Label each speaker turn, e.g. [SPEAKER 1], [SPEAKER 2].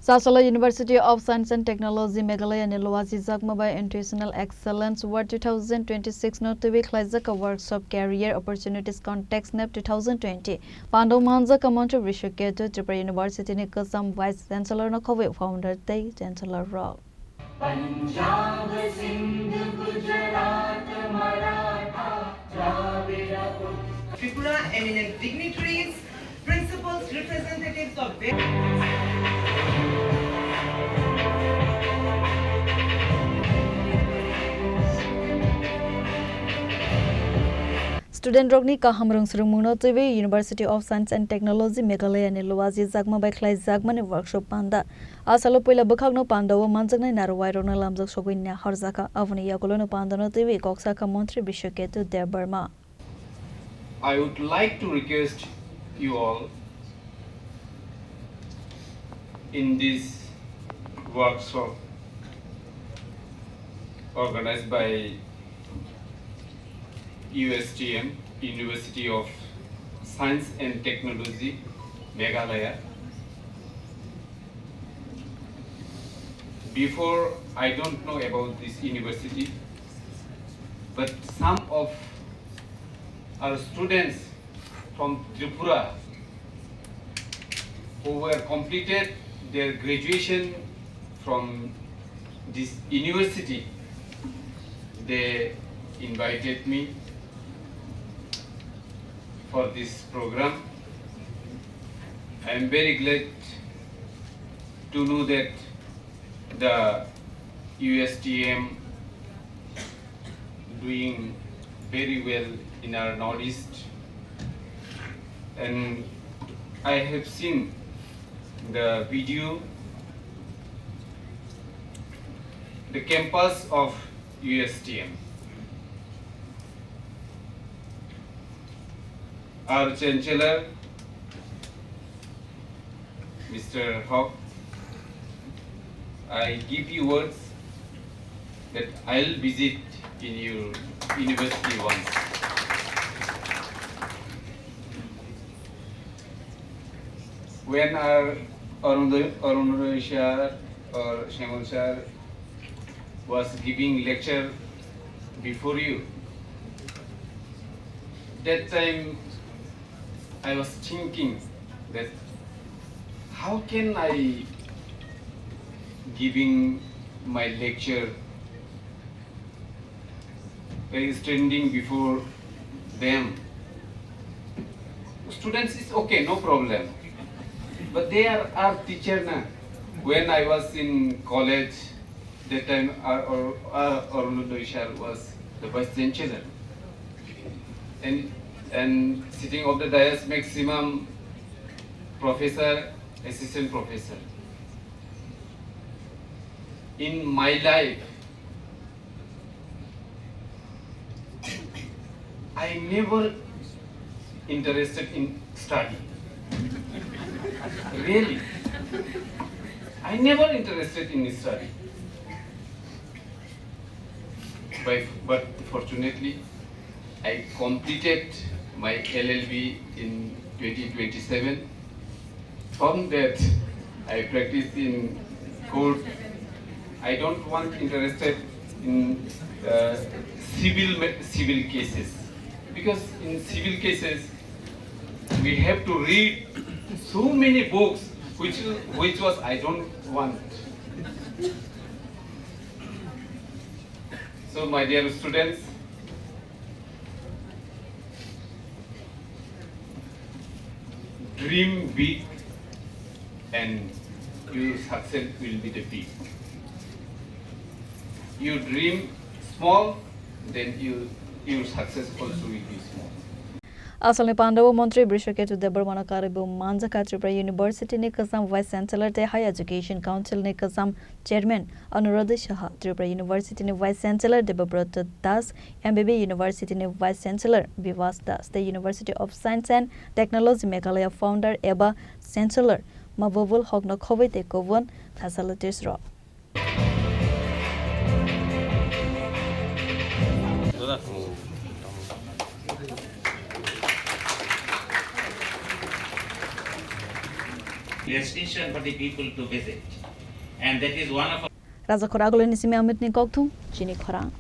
[SPEAKER 1] Chasalo University of Science and Technology Meghalaya and Luwajijakma by Intuitional Excellence Ward2026 no twiwi Khlaijakha Workshop Career Opportunities Context NEP 2020 PandaoManjakha Mantri Brishaketu Tripura University ni Kwcham Vice Chancellor no Khobwi Founder Tei Chancellor role Punjab Sindh Gujarat Maratha Dravida
[SPEAKER 2] Tripura eminent dignitaries, principals, representatives of
[SPEAKER 1] Student Rogni Kahamrung Surumuno TV, University of Science and Technology Meghalaya and Luwajijakma by Khlaijakma ni workshop Panda. Asalo Pila Bukhagno PandaoManjakha Narwai Rona Lamjak Shogwinya Khlaijakha Avni Yakolono Pandano TV, Koksaka Mantri Brishaketu Debbarma.
[SPEAKER 3] I would like to request you all in this workshop organized by USTM, University of Science and Technology Meghalaya. Before, I don't know about this university, but some of our students from Tripura who were completed their graduation from this university, they invited me for this program. I am very glad to know that the USTM doing very well in our Northeast, and I have seen the video, the campus of USTM. Our Chancellor, Mr. Hawk, I give you words that I'll visit in your university once. When our Arunodaya or Shamal was giving lecture before you, that time I was thinking that how can I giving my lecture standing before them. Students is okay, no problem, but they are our teacher now. When I was in college, that time our Arunodaya was the vice chancellor, and sitting of the dais maximum professor, assistant professor. In my life, I never interested in study. Really, I never interested in study. But fortunately, I completed my LLB in 2027. From that, I practiced in court. I don't want interested in civil cases, because in civil cases we have to read so many books, which was I don't want. So my dear students, dream big and your success will be the big. You dream small, then your success also will be small.
[SPEAKER 1] Asalni Pandao Mantri Brishaketu Debbarma Karibu Manjakha Tripura University ni Kwcham Vice Chancellor te Higher Education Council ni Kwcham Chairman Luwajijakma Tripura University ni Vice Chancellor Debbarma Das MBB University ni Vice Chancellor Vivas Das the University of Science and Technology Meghalaya Founder Eba Chancellor Mabubul Hogno Khobwi te Kovon Chasalo Tisro.
[SPEAKER 4] destination for the people to visit. And that is one of
[SPEAKER 1] Raja Khorang Nisime Amit Nikoktu, Chini Khorang.